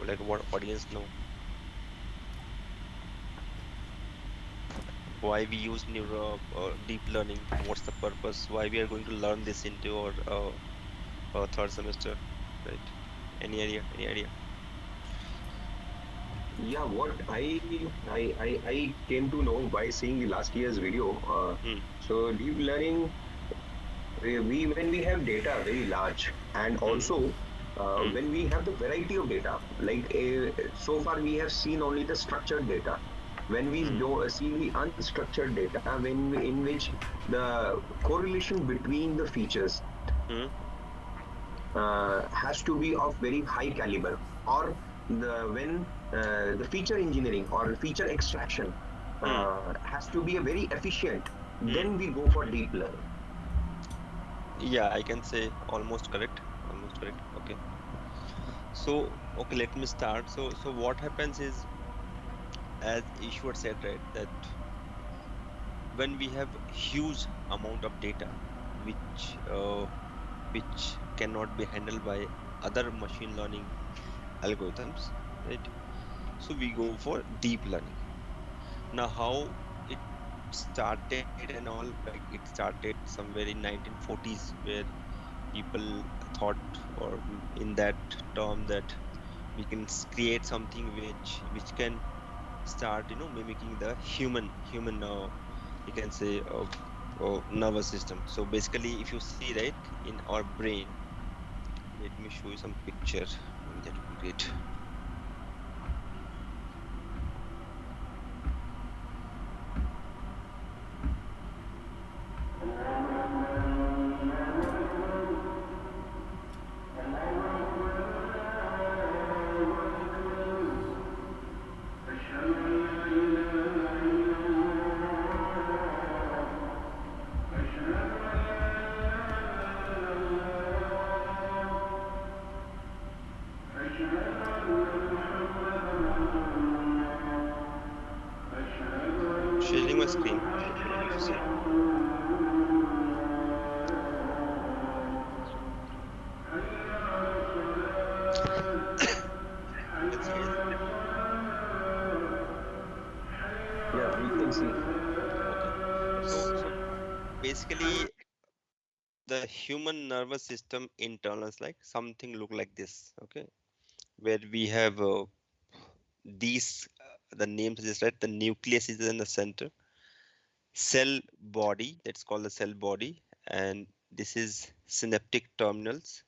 like what audience know why we use neuro deep learning, what's the purpose, why we are going to learn this into our third semester, right? Any idea? Any idea? Yeah, what I came to know by seeing the last year's video. Hmm. So deep learning, we when we have data very large, and Hmm. also Hmm. when we have the variety of data, like so far we have seen only the structured data. When we Hmm. do see the unstructured data, in which the correlation between the features Hmm. has to be of very high caliber, or when the feature engineering or feature extraction Hmm. has to be a very efficient, Hmm. then we go for deep learning. Yeah, I can say almost correct. Almost correct. Okay. So, okay, let me start. So what happens is, as Ishwar said, right, that when we have huge amount of data, which cannot be handled by other machine learning algorithms, right? So we go for deep learning. Now, how it started and all, like it started somewhere in 1940s, where people thought, or in that term, that we can create something which can start, mimicking the human, you can say, nervous system. So basically, if you see, right, in our brain, let me show you some picture. That would be great. Sharing my screen, if you see. You can see, guys. Yeah, we can see. Okay. So basically, the human nervous system internals, like something look like this. Okay, where we have these the name suggests, right, the nucleus is in the center, cell body, that's called the cell body, and this is synaptic terminals,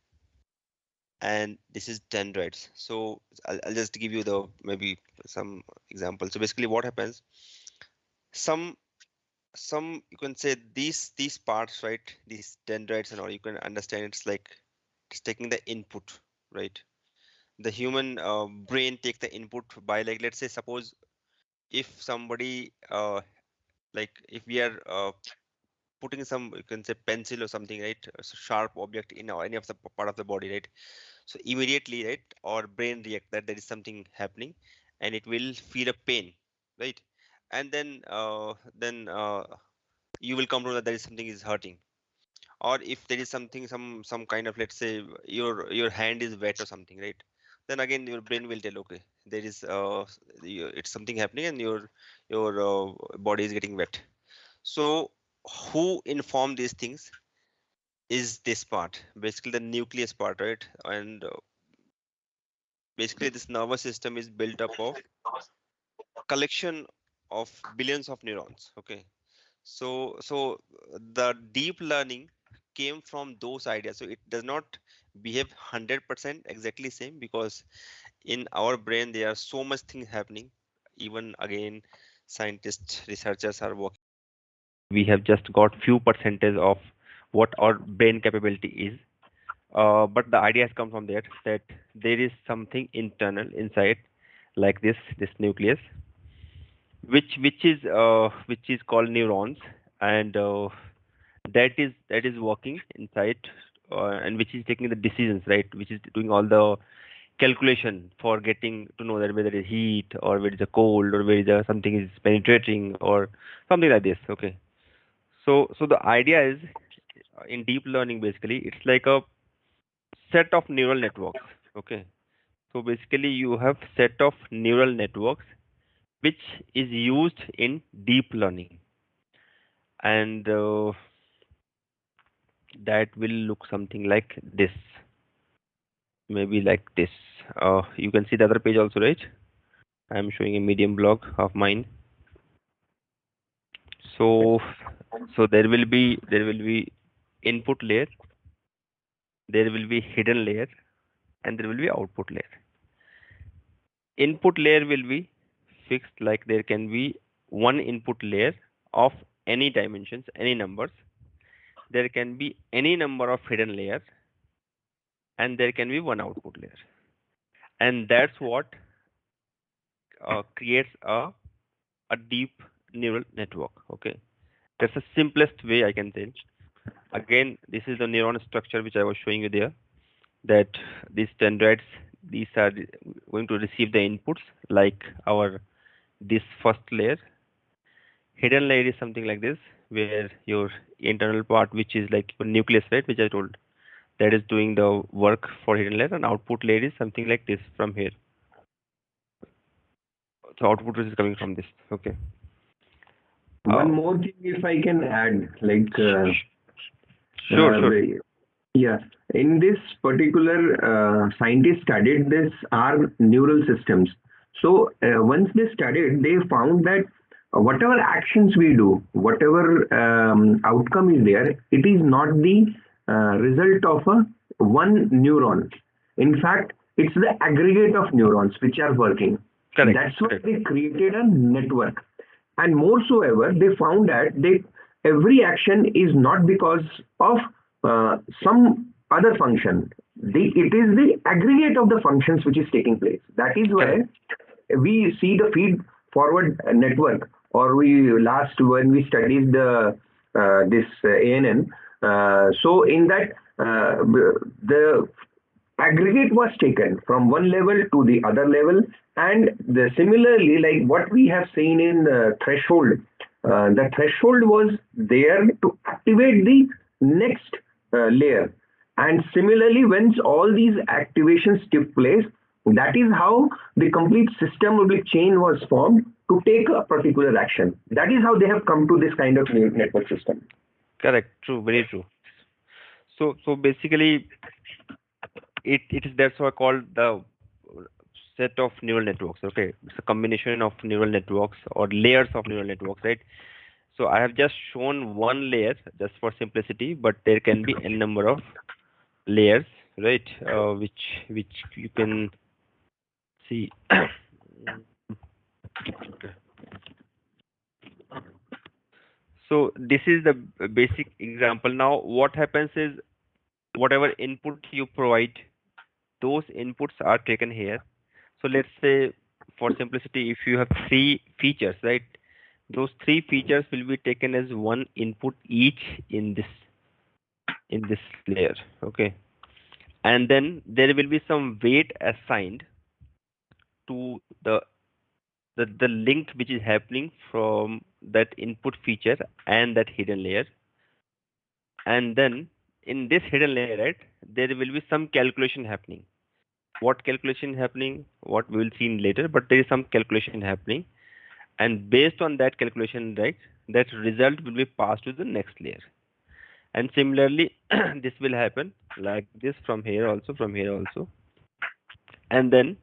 and this is dendrites. So I'll just give you the maybe some examples. So basically what happens, some some you can say these parts, right, these dendrites and all, you can understand it's like it's taking the input, right? The human brain take the input by, like, let's say, suppose if somebody like if we are putting some, you can say, pencil or something, right, a sharp object in any of the part of the body, right? So immediately, right, our brain react that there is something happening, and it will feel a pain, right? And then you will come to know that there is something is hurting. Or if there is something, some kind of, let's say, your hand is wet or something, right? Then again your brain will tell, okay, there is it's something happening, and your body is getting wet. So who inform these things is this part, basically the nucleus part, right? And basically this nervous system is built up of collection of billions of neurons. Okay. So the deep learning came from those ideas. So it does not behave 100% exactly same, because in our brain there are so much things happening. Even again, scientists, researchers are working. We have just got few percentage of what our brain capability is. But the idea has come from there, that there is something internal inside, like this nucleus, which is called neurons, and that is working inside, and which is taking the decisions, right, which is doing all the calculation for getting to know that whether it's heat, or whether it's a cold, or whether something is penetrating, or something like this. Okay. So the idea is, in deep learning, basically it's like a set of neural networks. Okay. So basically, you have set of neural networks which is used in deep learning, and that will look something like this, maybe like this. You can see the other page also, right? I'm showing a medium blog of mine. So, there will be input layer, there will be hidden layer, and there will be output layer. Input layer will be fixed, like there can be one input layer of any dimensions, any numbers. There can be any number of hidden layers, and there can be one output layer. And that's what creates a deep neural network. Okay, that's the simplest way I can tell. Again, this is the neuron structure which I was showing you there. That these dendrites, these are going to receive the inputs like our this first layer. Hidden layer is something like this, where your internal part, which is like your nucleus, right, which I told, that is doing the work for hidden layer, and output layer is something like this from here. So output is coming from this. Okay. One Uh, more thing, if I can add, like sure, uh, sure. yeah, in this particular, scientists studied this our neural systems. So once they studied, they found that whatever actions we do, whatever outcome is there, it is not the result of a one neuron. In fact, it's the aggregate of neurons which are working. Correct, That's why correct, they created a network. And moreover, they found that every action is not because of some other function. It is the aggregate of the functions which is taking place. That is correct. why we see the feed forward network, or we last when we studied the this ANN. So in that, the aggregate was taken from one level to the other level, and similarly, like what we have seen in the threshold was there to activate the next layer. And similarly, once all these activations took place, that is how the complete system public chain was formed to take a particular action. That is how they have come to this kind of network system. Correct. True. Very true. So basically, it is that's why called the set of neural networks. Okay, it's a combination of neural networks or layers of neural networks, right? So I have just shown one layer just for simplicity, but there can be n number of layers, right? Which you can see. Okay. So this is the basic example. Now what happens is whatever input you provide, those inputs are taken here. So let's say for simplicity, if you have three features, right? Those three features will be taken as one input each in this layer. Okay. And then there will be some weight assigned to the link which is happening from that input feature and that hidden layer. And then in this hidden layer, right, there will be some calculation happening. What calculation happening? What we will see in later, but there is some calculation happening, and based on that calculation, right, that result will be passed to the next layer. And similarly, this will happen like this from here also, from here also, and then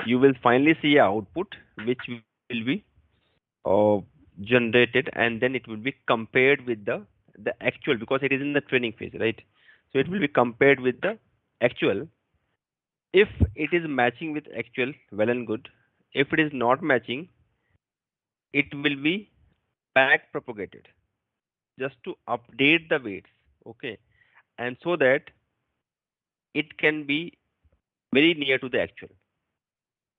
you will finally see a output which will be uh, generated, and then it will be compared with the actual, because it is in the training phase, right? So it will be compared with the actual. If it is matching with actual, well and good. If it is not matching, it will be back propagated just to update the weights. Okay, and so that it can be very near to the actual.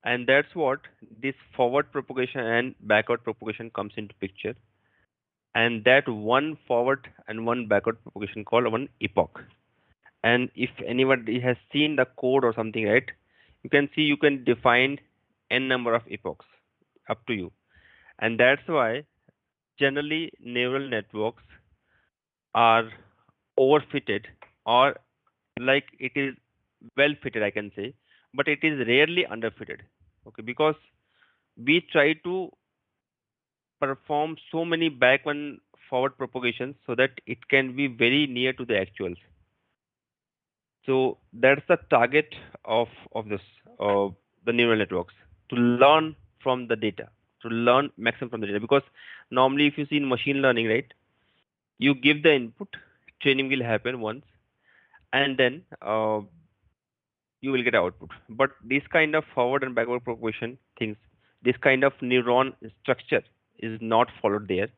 And that's what this forward propagation and backward propagation comes into picture. And that one forward and one backward propagation called one epoch. And if anybody has seen the code or something, right, you can see you can define n number of epochs, up to you. And that's why generally neural networks are overfitted, or like it is well fitted, I can say, but it is rarely underfitted. Okay, because we try to perform so many back and forward propagations so that it can be very near to the actuals. So that's the target of this the neural networks, to learn from the data, to learn maximum from the data. Because normally, if you see in machine learning, right, you give the input, training will happen once, and then you will get output. But this kind of forward and backward propagation things, this kind of neuron structure is not followed there.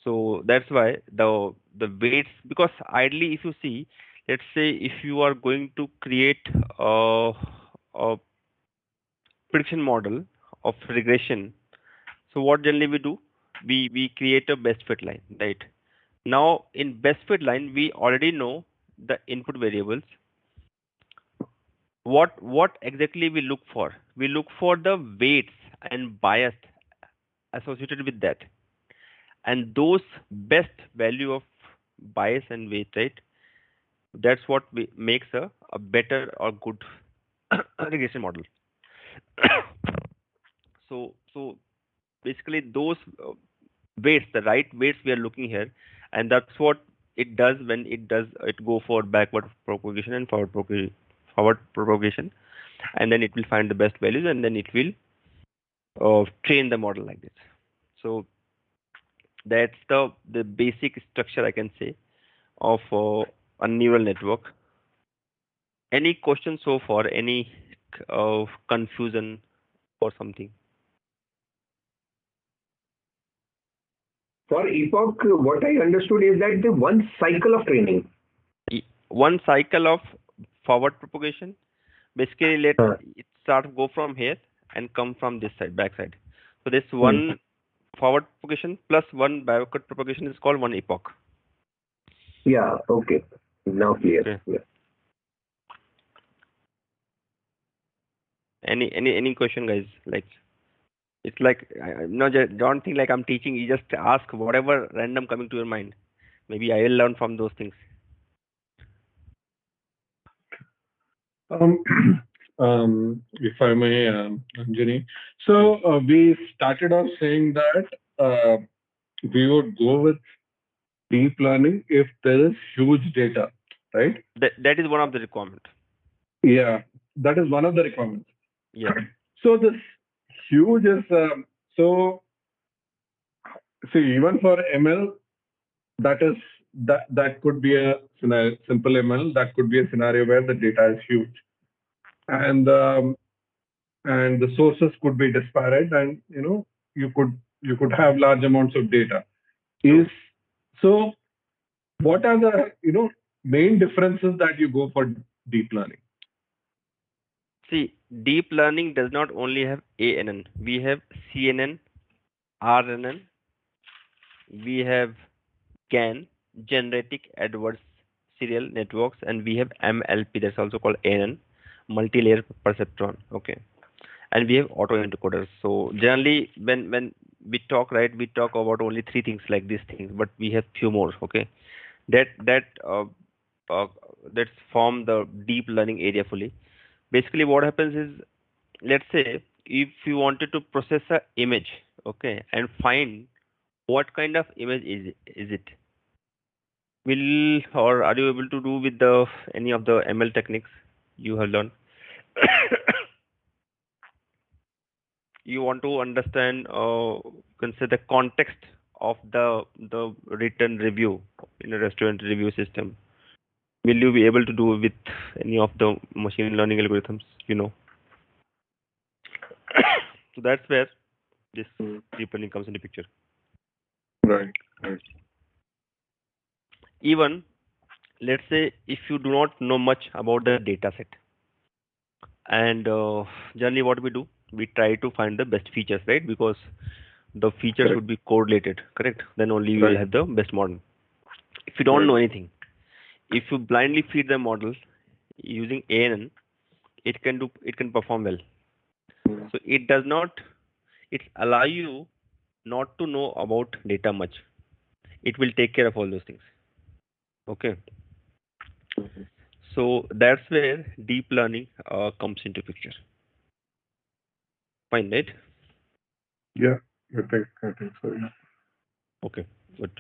So that's why the weights, because ideally, if you see, let's say if you are going to create a prediction model of regression, so what generally we do, we create a best fit line, right? Now in best fit line, we already know the input variables. What exactly we look for? We look for the weights and bias associated with that, and those best value of bias and weight, right? That's what makes a better or good regression model. So basically those weights, the right weights we are looking here, and that's what it does when it go for backward propagation and forward propagation, and then it will find the best values, and then it will train the model like this. So that's the basic structure, I can say, of a neural network. Any questions so far? Any confusion or something? For epoch, what I understood is that the one cycle of training. One cycle of forward propagation. Basically, let Uh, it start go from here and come from this side, back side. So this hmm. one forward propagation plus one backward propagation is called one epoch. Yeah, okay. Now clear. Okay. Yeah. Any question, guys? Like, it's like no, don't think like I'm teaching. You just ask whatever random coming to your mind. Maybe I will learn from those things. Um, if I may, Anjani. So we started off saying that we would go with deep learning if there is huge data, right? That is one of the requirement. Yeah, that is one of the requirements. Yeah. So this huge is so see even for ML that is that could be a scenario, simple ML that could be a scenario where the data is huge and the sources could be disparate and you could have large amounts of data True. is so what are the main differences that you go for deep learning? See, deep learning does not only have ANN. We have CNN, RNN, we have GAN, Genetic Adversarial Networks, and we have MLP, that's also called ANN, multi-layer perceptron. Okay, and we have autoencoders. So generally, when we talk, right, we talk about only three things like these things, but we have few more. Okay, that uh, that's form the deep learning area fully. Basically, what happens is, let's say if you wanted to process a image, okay, and find what kind of image is it, will or are you able to do with the any of the ML techniques you have learned? You want to understand, consider the context of the written review in a restaurant review system. Will you be able to do with any of the machine learning algorithms? So that's where this deep learning comes into picture. Right, right. Even, let's say, if you do not know much about the data set, and generally what we do, we try to find the best features, right? Because the features Correct. should be correlated, correct? Then only you will Right, have the best model. If you don't right. know anything, if you blindly feed the model using ANN, it can perform well. So it does not, it allow you not to know about data much. It will take care of all those things. Okay. So that's where deep learning comes into picture. Fine, right? Yeah, I think so. Yeah. Okay, good.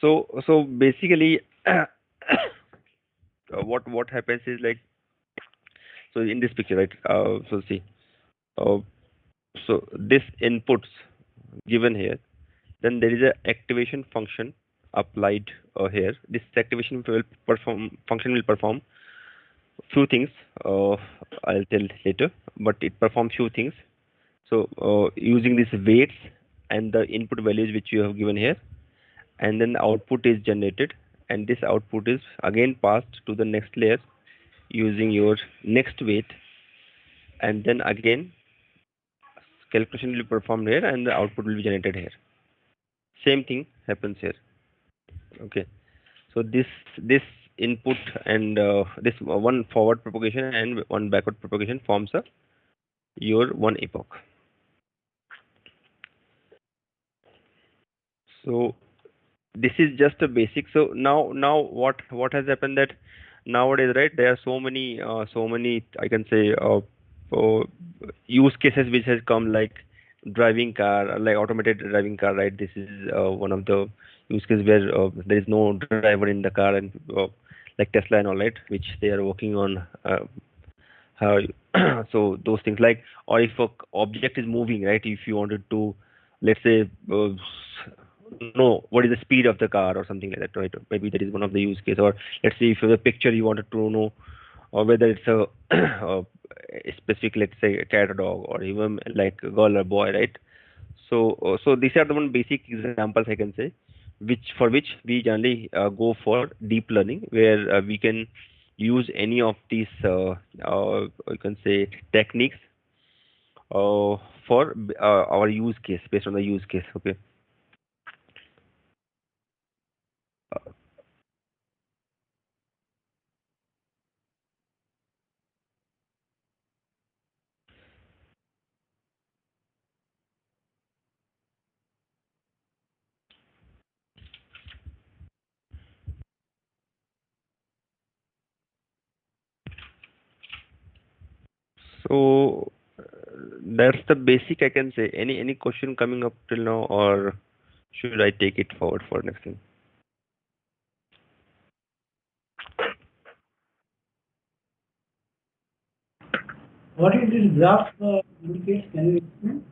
So basically, what happens is like, so in this picture, right? So see, uh, so this inputs given here, then there is a activation function applied here. This activation will perform function will perform few things. Uh, I'll tell later, but it performs few things. So using these weights and the input values which you have given here, and then the output is generated, and this output is again passed to the next layer using your next weight, and then again calculation will be performed here and the output will be generated here. Same thing happens here. Okay, so this input and this one forward propagation and one backward propagation forms a your one epoch. So this is just a basic. So now what has happened that nowadays, right, there are so many I can say uh, use cases which has come, like driving car, like automated driving car, right? This is one of the use cases where there is no driver in the car, and like Tesla and all, right, which they are working on. How so those things, like, or if a object is moving, right, if you wanted to, let's say, know what is the speed of the car or something like that, right? Maybe that is one of the use case. Or let's say if you have a picture, you wanted to know or whether it's a specific, let's say, a cat or dog, or even like a girl or boy, right? So these are the one basic examples I can say, which we generally go for deep learning, where we can use any of these you can say techniques for our use case, based on the use case. Okay. So that's the basic I can say. Any question coming up till now, or should I take it forward for next thing? What is this graph indicates? Can you explain?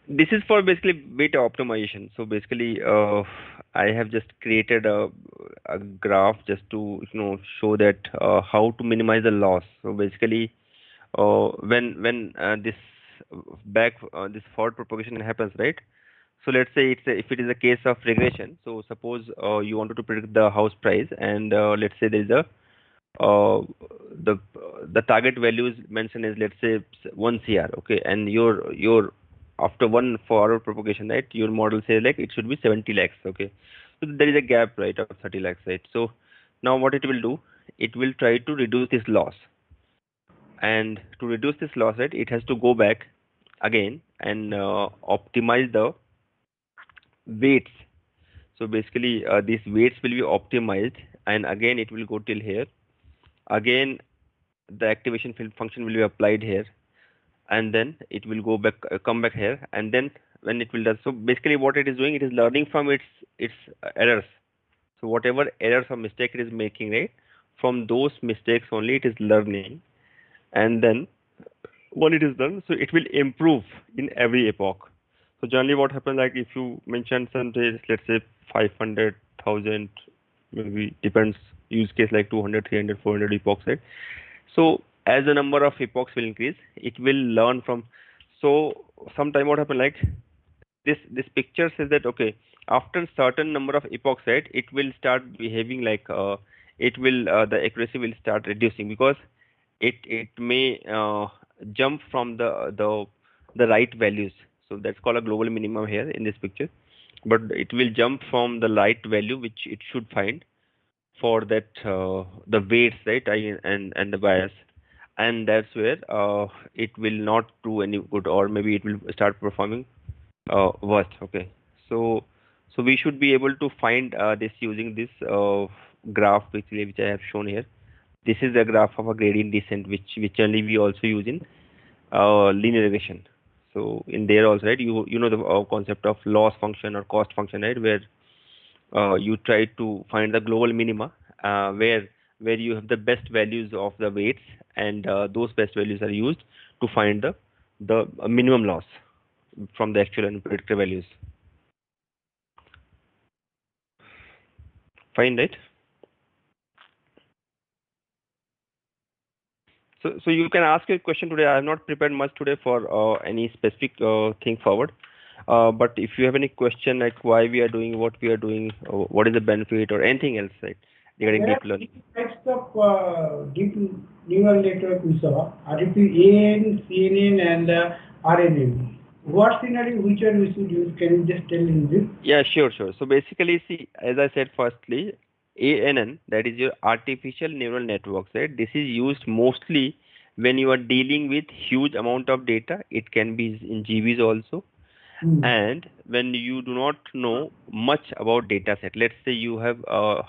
This is for basically beta optimization. So basically, I have just created a graph just to show that how to minimize the loss. So basically, when this this forward propagation happens, right? So let's say if it is a case of regression. So suppose you wanted to predict the house price, and let's say there is a uh, the target value is mentioned as, let's say, 1 cr, okay, and your after one forward propagation, right, your model says like it should be 70 lakhs, okay. So there is a gap, right, of 30 lakhs, right? So now what it will do, it will try to reduce this loss, and to reduce this loss, right, it has to go back again and optimize the weights. So basically these weights will be optimized, and again it will go till here. Again the activation function will be applied here, and then it will go back, come back here, and then when it will do, so basically what it is doing, it is learning from its errors. So whatever errors or mistake it is making, right, from those mistakes only it is learning, and then when it is done, so it will improve in every epoch. So generally what happens, like if you mention some days, let's say 500,000, maybe depends use case, like 200, 300, 400 epochs, right? So as the number of epochs will increase, it will learn from. So sometime what happen, like this picture says that, okay, after certain number of epochs, right, it will start behaving like it will the accuracy will start reducing, because it may jump from the right values. So that's called a global minimum here in this picture, but it will jump from the right value which it should find for that the weights, right, and the bias, and that's where it will not do any good, or maybe it will start performing worst. Okay, so So we should be able to find this using this graph which I have shown here. This is a graph of a gradient descent, which only we also use in linear regression. So in there also, right, you know the concept of loss function or cost function, right, where you try to find the global minima, where you have the best values of the weights, and those best values are used to find the minimum loss from the actual and predicted values. Fine, right? So you can ask your question today. I have not prepared much today for any specific thing forward. But if you have any question like why we are doing what we are doing, or what is the benefit, or anything else, right, regarding There are deep three learning. types of deep neural network we saw: RTP, CNN, and RNN. What scenario, which one we should use? Can you just tell in this? Yeah, sure. So basically, see, as I said, firstly, ANN, that is your artificial neural networks, right? This is used mostly when you are dealing with huge amount of data. It can be in GBs also, Hmm. and when you do not know much about data set. Let's say you have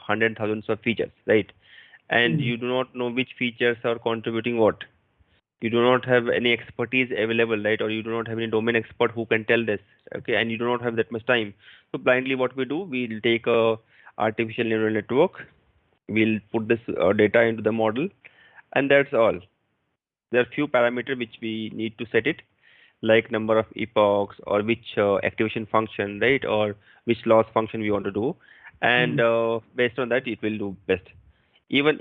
hundred thousands of features, right? And Hmm. you do not know which features are contributing what. You do not have any expertise available, right? Or you do not have any domain expert who can tell this, okay? And you do not have that much time. So blindly, what we do, we'll take a artificial neural network, we'll put this data into the model, and that's all. There are few parameters which we need to set it, like number of epochs, or which activation function, right, or which loss function we want to do, and Hmm. based on that, it will do best. Even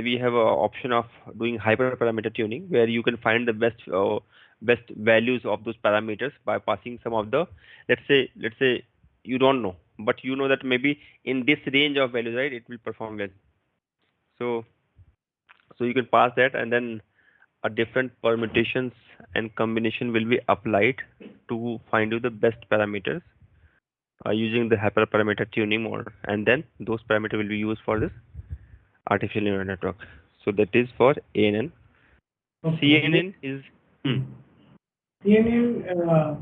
we have a option of doing hyperparameter tuning, where you can find the best values of those parameters by passing some of the, let's say you don't know, but you know that maybe in this range of values, right, it will perform well. So so you can pass that, and then a different permutations and combination will be applied to find you the best parameters using the hyperparameter tuning mode, and then those parameters will be used for this artificial neural network. So that is for ANN. Okay. CNN is hmm. CNN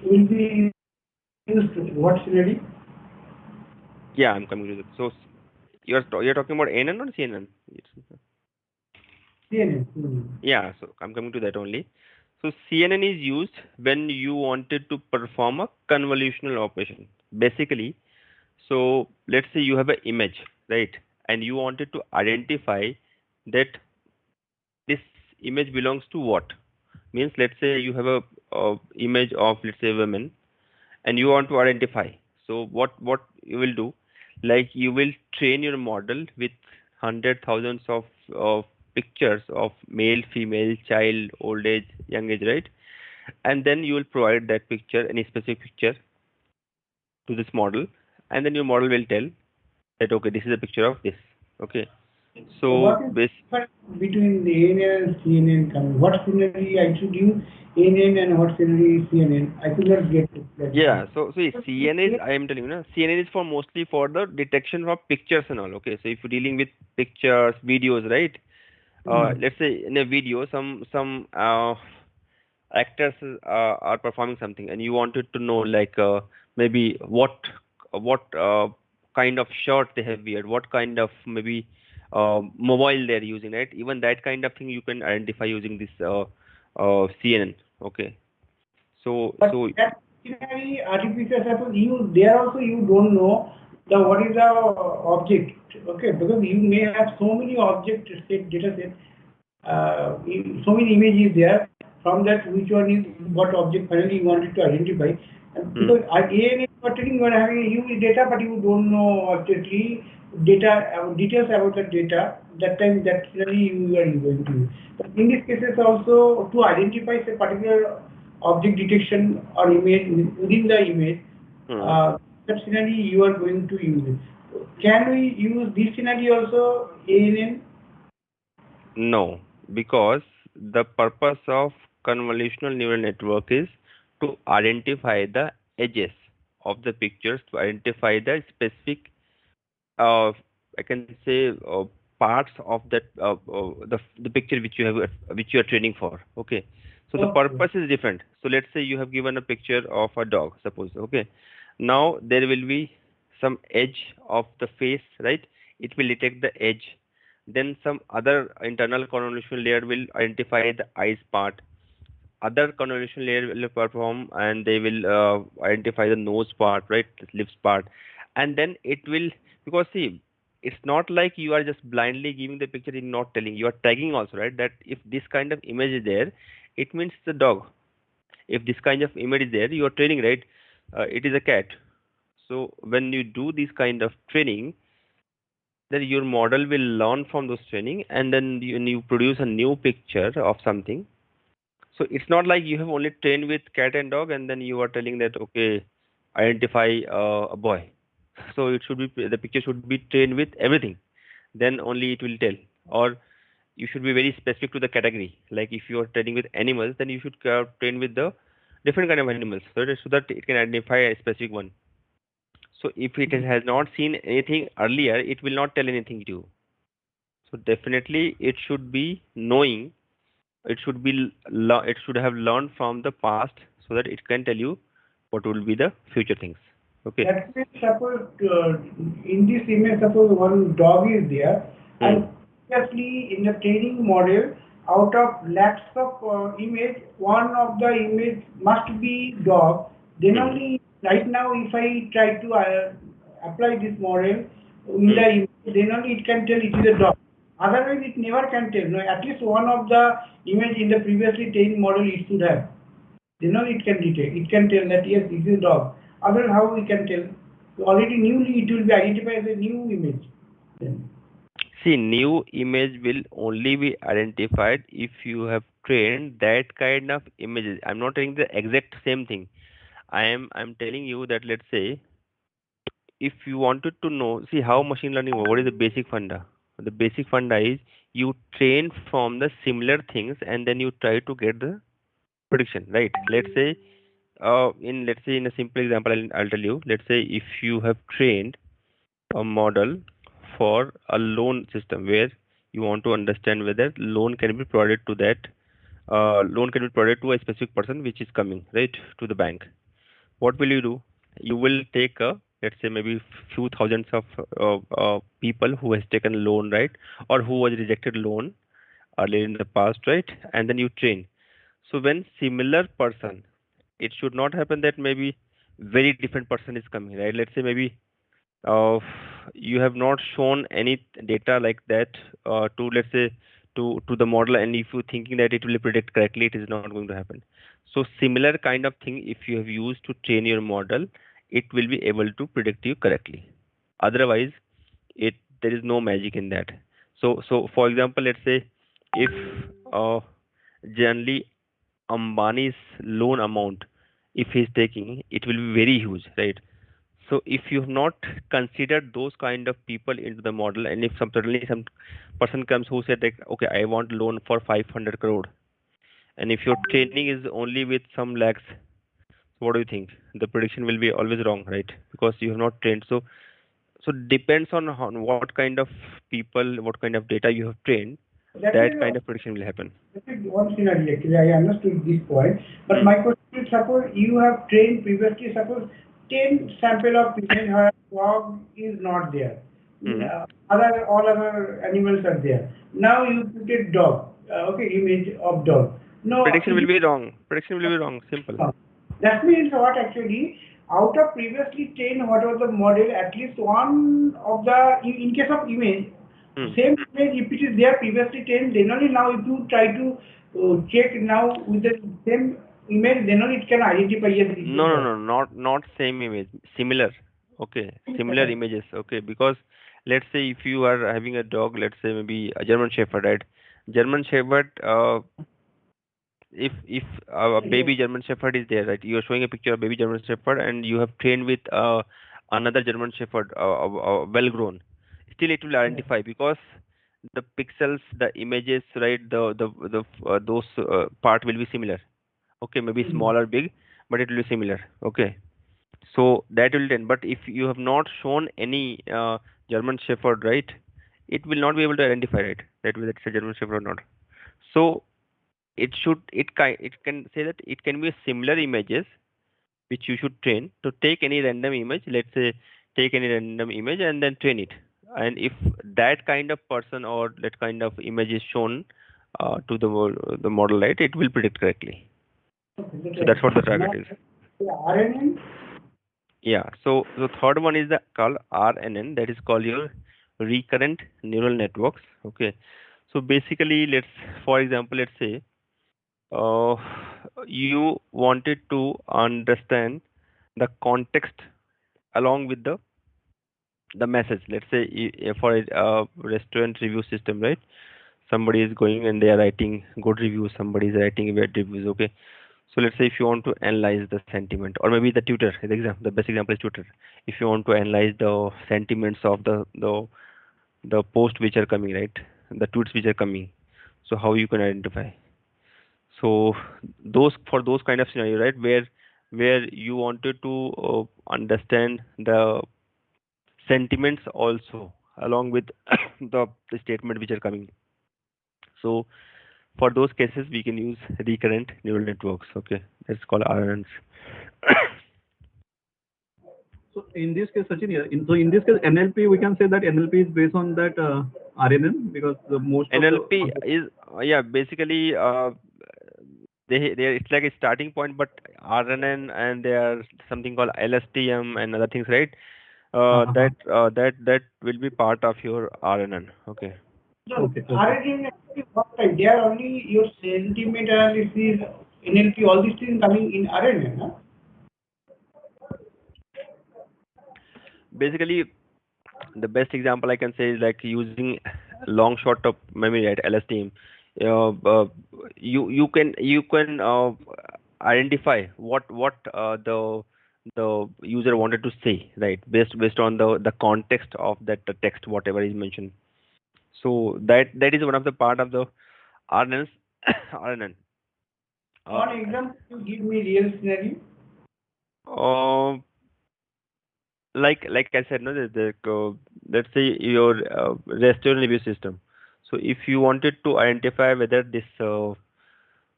will be used what scenario? Yeah, I'm coming to that. So you're talking about ANN or CNN? CNN. Hmm. Yeah, so I'm coming to that only. So CNN is used when you wanted to perform a convolutional operation. Basically, so let's say you have an image, right? And you wanted to identify that this image belongs to what? Means let's say you have a image of, let's say, women, and you want to identify. So what you will do, like you will train your model with hundred thousands of pictures of male, female, child, old age, young age, right? And then you will provide that picture, any specific picture, to this model, and then your model will tell that okay, this is a picture of this. Okay, So so what is this. the difference between the ANN and CNN? What scenario I should use ANN and what scenario is CNN? I could not get it. Yeah, so CNN is, I am telling you, CNN is for mostly for the detection of pictures and all. Okay, so if you're dealing with pictures, videos, right? Hmm. Let's say in a video, some actors are performing something, and you wanted to know like maybe what kind of shirt they have wear, what kind of maybe mobile they're using, right? Even that kind of thing you can identify using this CNN. Okay, But so that scenario, artificial suppose you there also you don't know the what is the object, okay? Because you may have so many object set data set, so many images there. From that, which one is what object finally you wanted to identify? And hmm. because again, you are telling you are having a huge data, but you don't know exactly data details about the data. That time, that scenario you are going to use. But in these cases also to identify a particular object detection or image within the image, Hmm. uh, that scenario you are going to use it. Can we use this scenario also in? No, because the purpose of convolutional neural network is to identify the edges of the pictures, to identify the specific, uh, I can say, parts of that the picture which you have which you are training for. Okay, so the Okay. purpose is different. So let's say you have given a picture of a dog, suppose. Okay, Now there will be some edge of the face, right? It will detect the edge. Then some other internal convolution layer will identify the eyes part. Other convolution layer will perform and they will identify the nose part, right? The lips part. And then it will, because see, it's not like you are just blindly giving the picture and not telling. You are tagging also, right? That if this kind of image is there, it means the dog. If this kind of image is there, you are training, right? It is a cat. So when you do this kind of training, then your model will learn from those training, and then you produce a new picture of something. So it's not like you have only trained with cat and dog, and then you are telling that okay, identify a boy. So it should be, the picture should be trained with everything. Then only it will tell. Or you should be very specific to the category. Like if you are training with animals, then you should train with the different kind of animals, so that it can identify a specific one. So if it has not seen anything earlier, it will not tell anything to you. So definitely it should be knowing. It should be it should have learned from the past so that it can tell you what will be the future things. Okay. That means suppose in this image, suppose one dog is there, Hmm. and previously in the training model, out of lakhs of image, one of the image must be dog. Then Hmm. only right now, if I try to apply this model in Hmm. the image, then only it can tell it is a dog. Otherwise, it never can tell. No, at least one of the image in the previously trained model it should have. Then only it can detect. It can tell that yes, this is dog. Otherwise, how we can tell? Already newly it will be identified as a new image. Then. See, new image will only be identified if you have trained that kind of images. I'm not telling the exact same thing. I'm telling you that, let's say, if you wanted to know, see how machine learning works, what is the basic funda? The basic funda is you train from the similar things and then you try to get the prediction, right? Let's say, in a simple example, I'll tell you. Let's say if you have trained a model for a loan system where you want to understand whether loan can be provided to a specific person which is coming, right, to the bank. What will you do? You will take let's say maybe few thousands of people who has taken loan, right, or who was rejected loan earlier in the past, right, and then you train. So when similar person, it should not happen that maybe very different person is coming, right? Let's say maybe uh, you have not shown any data like that to, let's say, to the model, and if you thinking that it will predict correctly, it is not going to happen. So similar kind of thing, if you have used to train your model, it will be able to predict you correctly. Otherwise, it there is no magic in that. So for example, let's say if uh, generally Ambani's loan amount, if he's taking, it will be very huge, right? So if you have not considered those kind of people into the model, and if suddenly some person comes who said like, okay, I want loan for 500 crore, and if your training is only with some lakhs, so what do you think? The prediction will be always wrong, right? Because you have not trained. So depends on what kind of people, what kind of data you have trained, That that is, kind of prediction will happen. one scenario actually. I understood this point. But Hmm. my question is, suppose you have trained previously, suppose 10 sample of image where dog is not there. Hmm. All other animals are there. Now you put a dog, okay, image of dog. No, Prediction will be wrong. Prediction will be wrong. Simple. that means what actually, out of previously trained whatever the model, at least one of the, in case of image, Hmm. same image, if it is there previously trained, then only now if you try to check now with the same image, then only it can identify, yes, this No, is no, dog. no, not same image. Similar. Okay, similar images. Okay, because let's say if you are having a dog, let's say maybe a German Shepherd, right? German Shepherd. If a baby German Shepherd is there, right? You are showing a picture of baby German Shepherd, and you have trained with another German Shepherd, well grown. Still, it will identify because the pixels, the images, right? The those part will be similar. Okay, maybe Mhm. small or big, but it will be similar. Okay, so that will then. But if you have not shown any German Shepherd, right, it will not be able to identify it that whether it's a German Shepherd or not. So it can say that it can be similar images, which you should train. To take any random image, let's say take any random image and then train it. And if that kind of person or that kind of image is shown to the model, right, it will predict correctly. So that's what the target Now, is. the RNN, Yeah. So the third one is the called RNN, that is called your recurrent neural networks. Okay. So basically, for example, let's say uh, you wanted to understand the context along with the message. Let's say for a restaurant review system, right? Somebody is going and they are writing good reviews. Somebody is writing bad reviews. Okay. So let's say if you want to analyze the sentiment, or maybe the tutor, the best example is tutor. If you want to analyze the sentiments of the post which are coming, right, the tweets which are coming, so how you can identify. So those kind of scenario, right, where you wanted to understand the sentiments also along with the statement which are coming. So for those cases, we can use recurrent neural networks. Okay, that's called RNNs. So in this case, Sachin, yeah, in this case, NLP, we can say that NLP is based on that RNN because the most of the NLP is yeah, basically they it's like a starting point, but RNN and there are something called LSTM and other things, right? That will be part of your RNN. Okay. so okay, okay. RNN actually what type? They are only your sentiment analysis, NLP, all these things coming in RNN, huh? Basically, the best example I can say is like using long short of memory, right? LSTM. Uh, uh, you can identify what the user wanted to say, right? Based on the context of that the text, whatever is mentioned. So that is one of the part of the RNNs. RNN. Uh, One example, you give me real scenario. uh, like I said, no, let's say your restaurant review system. So if you wanted to identify whether this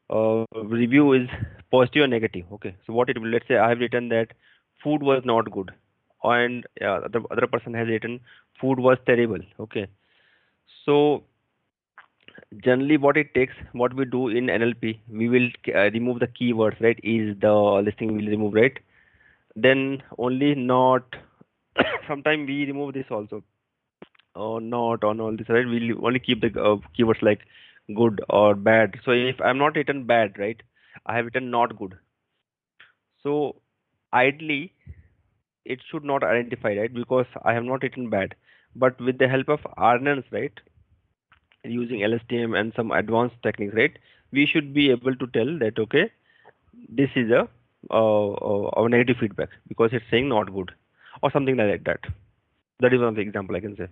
review is positive or negative, okay. So what it will, let's say I have written that food was not good, and the other person has written food was terrible. Okay. So generally, what we do in NLP, we will remove the keywords, right? Is the listing will remove, right? Then only not. Sometimes we remove this also, or not on all this, right? We'll only keep the keywords like good or bad. So if I'm not written bad, right, I have written not good. So ideally it should not identify, right, because I have not written bad. But with the help of RNNs, right, using LSTM and some advanced techniques, right, we should be able to tell that okay, this is a negative feedback because it's saying not good or something like that. That is one of the example I can say.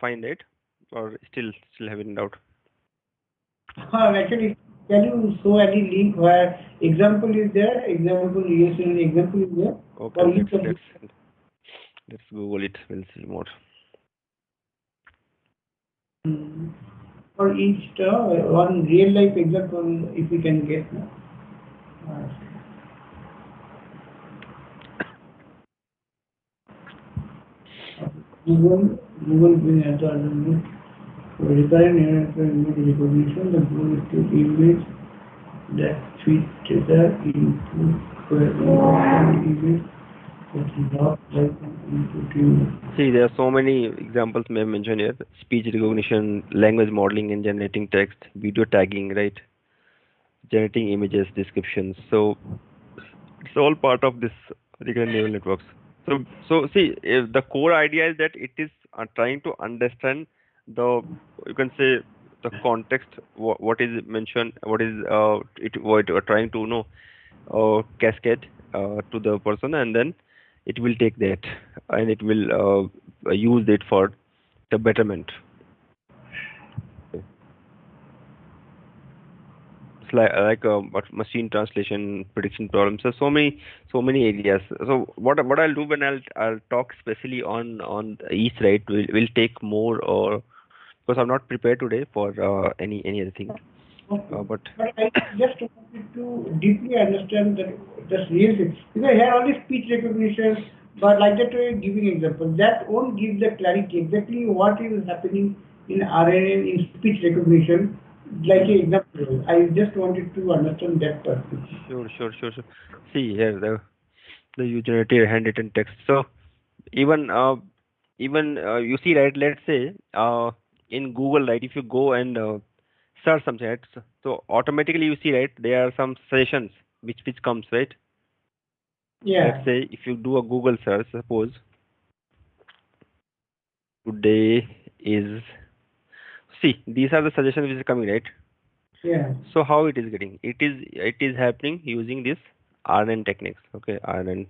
Find it, or still having doubt. Actually, can you show any link where example is there, example, yes, an example is there Okay, for each of let's Google it. We'll see more. the, for each one real life example, if we can get. No? Google being at the underneath. Recurrent neural image recognition, the goal is to image that fit the input image that is not like an input. See, there are so many examples may have mentioned here: speech recognition, language modeling, and generating text, video tagging, right? Generating images, descriptions. So it's all part of this recurrent neural networks. So see, if the core idea is that it is trying to understand the, you can say, the context, what is mentioned, what is what you are trying to know, cascade to the person, and then it will take that and it will use it for the betterment. machine translation, prediction problems. So many areas. So what I'll do when I'll talk specially on each, right, will take more, or because I'm not prepared today for any other thing. Okay. But But I just wanted to deeply understand the real thing. Because here only speech recognition, but like that way giving example, that won't give the clarity exactly what is happening in RNN in speech recognition, like an example. I just wanted to understand that perspective. sure. See here, the you generated handwritten text. So even you see, right, let's say in Google, right, if you go and search something, right, so automatically you see, right, there are some suggestions which comes, right. Let's Yeah, say if you do a Google search, suppose today is, see, these are the suggestions which is coming, right. yeah. So how it is getting, it is happening using this RNN techniques, okay, RNN.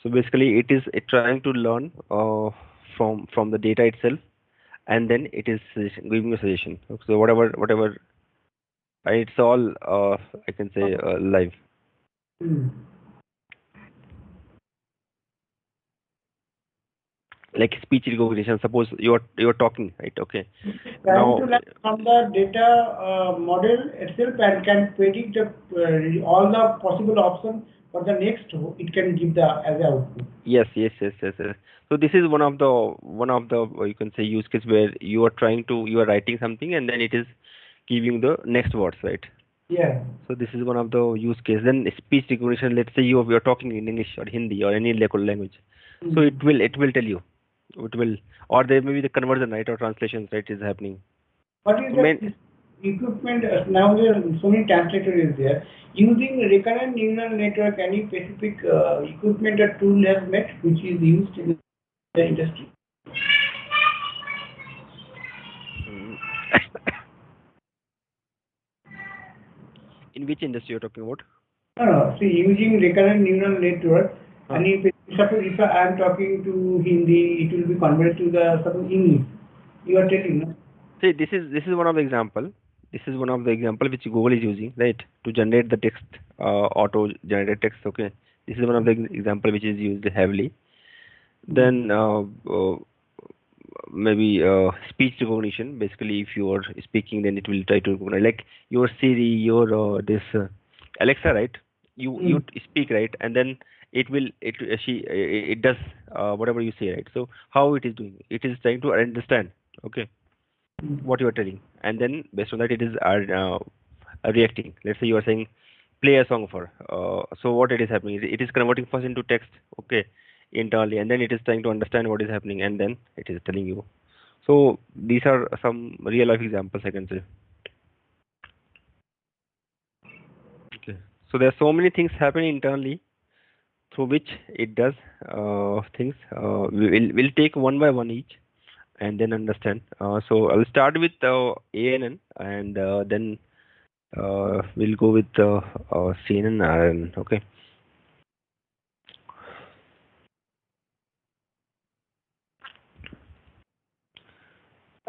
So basically it trying to learn from the data itself, and then it is giving a suggestion. So whatever, it's all I can say live, Hmm. like speech recognition. Suppose you're talking, right? Okay. Trying to Now, learn from the data model itself and can predict all the possible options for the next it can give the as a output. yes. So this is one of the you can say use case where you are writing something, and then it is giving the next words, right? Yeah. So this is one of the use case. Then speech recognition. Let's say you're talking in English or Hindi or any local language. So Mhm. it will tell you. It will, or there may be the conversion, right, or translations, right, is happening. What is So main, the equipment? Now there are so many translator is there. Using recurrent neural network, any specific equipment or tool has met which is used in the industry? mm, in which industry you're talking about? No, no. See, using recurrent neural network, Huh. and if suppose if I am talking to Hindi, it will be converted to the suppose English. You are telling, no? See, this is one of the example. This is one of the example which Google is using, right, to generate the text, auto generated text. Okay, this is one of the example which is used heavily. Mm. Then maybe speech recognition. Basically, if you are speaking, then it will try to recognize, like your Siri, your this Alexa, right? You Mm. speak, right, and then it does whatever you say, right? So how it is doing? It is trying to understand, okay, Mm. what you are telling, and then based on that, it is reacting. Let's say you are saying play a song for. So what it is happening? It is converting first into text, okay, internally, and then it is trying to understand what is happening, and then it is telling you. So these are some real life examples I can say. Okay. So there are so many things happening internally through which it does things. We'll take one by one each and then understand. So I'll start with ANN, and then we'll go with CNN, RN. Okay.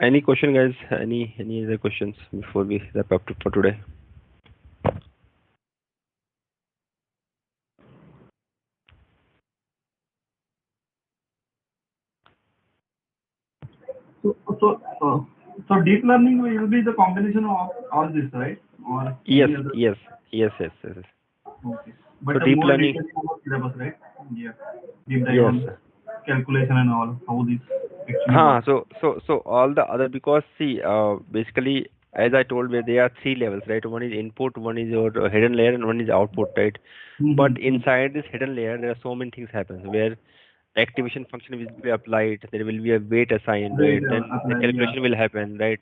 Any question, guys? Any other questions before we wrap up for today? So, so, uh, so deep learning will be the combination of all this, right? Or Yes, any other? yes. Okay. So But deep more learning, details about syllabus, right? Yeah. Deep dive yes. on calculation and all, how this actually Huh. works. So all the other, because see, basically, as I told, where there are three levels, right? One is input, one is your hidden layer, and one is output, right? But Mm-hmm. inside this hidden layer, there are so many things happen where activation function will be applied, there will be a weight assigned, Great, right? Then the apply, yeah. calculation will happen, right?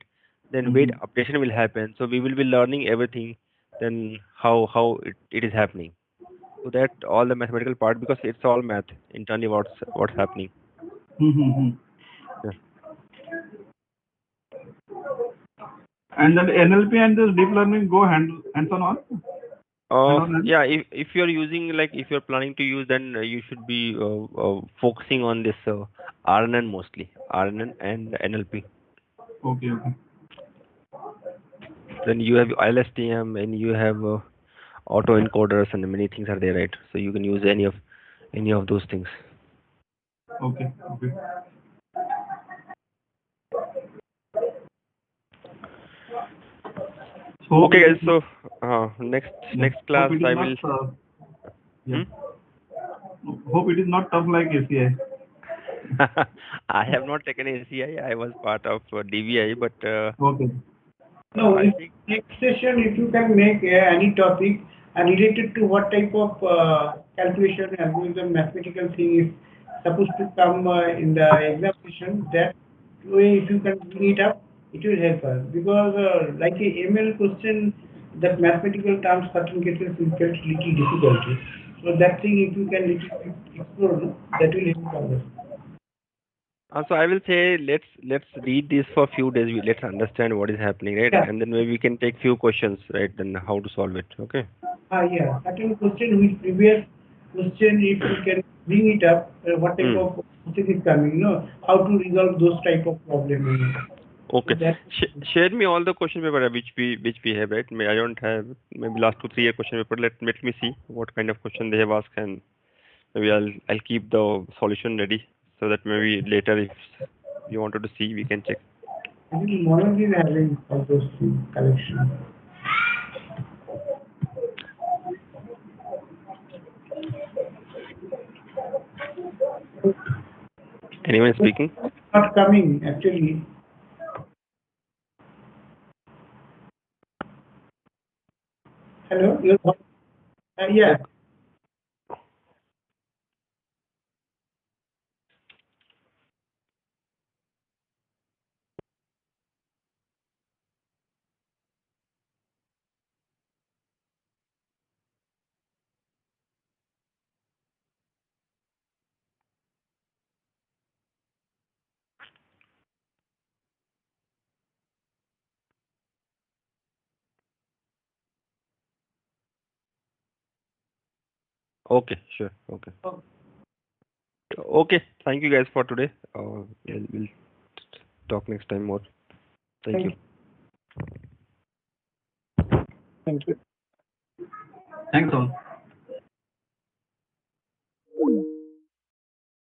Then weight Mm-hmm. updation will happen. So we will be learning everything. Then how it is happening. So that all the mathematical part, because it's all math internally what's happening. Mm-hmm. Yeah. And then NLP and this deep learning go hands on all? Hand on hand? Yeah, if you're using, like, if you're planning to use, then you should be focusing on this RNN mostly, RNN and NLP. Okay. then you have LSTM and you have auto encoders and many things are there, right? So you can use any of those things. Okay. Okay. So Okay, it guys. is So yeah. next Hope class it is I not will. yeah. Hmm? Hope it is not tough like ACI. I have not taken ACI. I was part of DVI, but Okay. No, I in think. next session, if you can make any topic and related to what type of calculation, algorithm, mathematical thing is supposed to come in the exam session, that way if you can bring it up, it will help us. Because like a ML question, that mathematical terms, certain cases we felt little difficulty. So that thing, if you can little bit explore, no, that will help us. So I will say let's read this for a few days. Let's understand what is happening, right? Yeah. And then maybe we can take few questions, right? Then how to solve it. Okay. Yeah, certain question which previous question, if you can bring it up, what type Hmm. of question is coming, how to resolve those type of problem. So Okay. that, Share me all the question paper which we have, right? I don't have maybe last 2 3 year question paper. Let me see what kind of question they have asked, and maybe I'll keep the solution ready so that maybe later if you wanted to see we can check. I think Manoj is having all those things collection. Anyone speaking? Not coming actually. Hello, yeah. Okay. Okay, sure. Okay. Okay. Thank you guys for today. We'll talk next time more. Thank Thank you. you. Thank you. Thanks all.